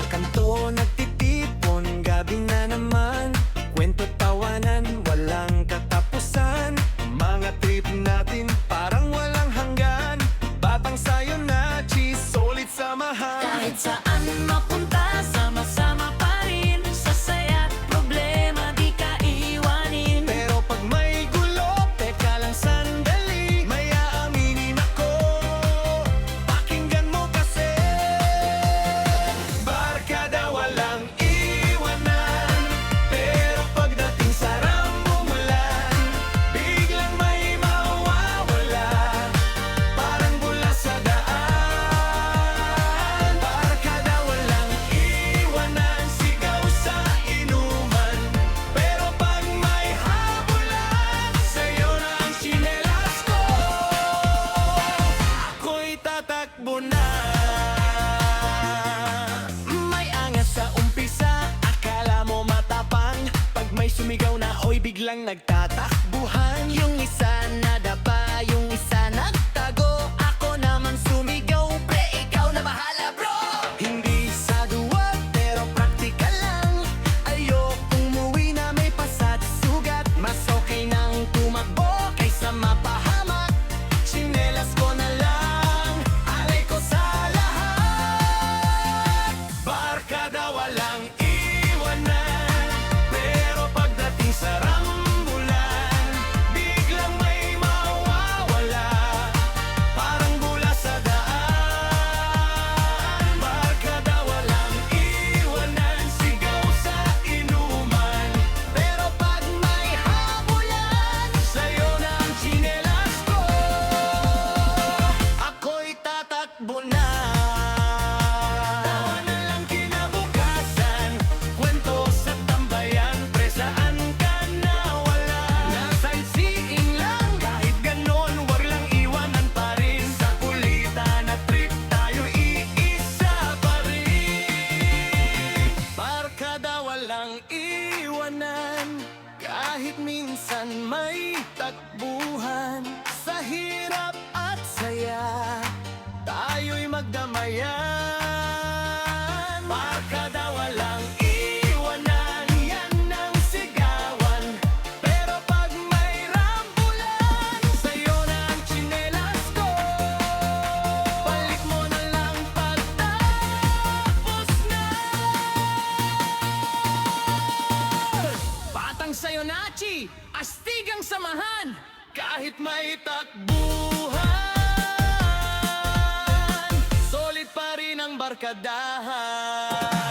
kanto nagtitipon, gabi na naman. Kwento tawanan, walang katapusan. Mga trip natin parang walang hanggan. Batang sayo na cheese, solid samahan. Kahit saan mapunta, sama-sama pa rin. Sa saya't problema, di ka iiwanin. Pero pag may gulo, teka lang sandali, may aaminin ako. Pakinggan mo kasi, barkada walang iwanan. Pero pagdating sa rambulan, biglang may mawawala, parang bula sa daan. Barkada walang iwanan, sigaw sa inuman. Pero pag may habulan, sa'yo na ang tsinelas ko. Ako'y tatakbo na. May angas sa umpisa, akala mo matapang. Pag may sumigaw na, oy, biglang nagtatakbuhan. Yung isa nadapa, yung isa nagtago. Ako naman sumigaw, pre, ikaw na bahala, bro. Hindi sa duwag, pero praktikal lang. Ayokong umuwi na may pasa't sugat. Mas okay nang tumakbo kaysa mapahamak. Tsinelas ko na lang, alay ko sa lahat. Barkada walang iwanan. Pero pagdating sa rambulan, biglang may mawawala, parang bula sa daan. Barkada walang iwanan, sigaw sa inuman. Pero pag may habulan, sa'yo na ang tsinelas ko. Ako'y tatakbo na. Tawa na lang kinabukasan, kwento sa tambayan. Pre, saan ka nawala? Na-sightseeing lang, kahit ganon, wag lang iwanan pa rin. Sa kulitan at trip tayo iisa pa rin. Barkada walang iwanan, kahit minsan may takbuhan. Sa hirap at saya, tayo'y magdamayan. Barkada walang iwanan, yan ang sigawan. Pero pag may rambulan, sa'yo na ang tsinelas ko. Balik mo na lang pagtapos na. Batang sayo nachi, astigang samahan. Kahit may takbuhan, solid pa rin ang barkadahan.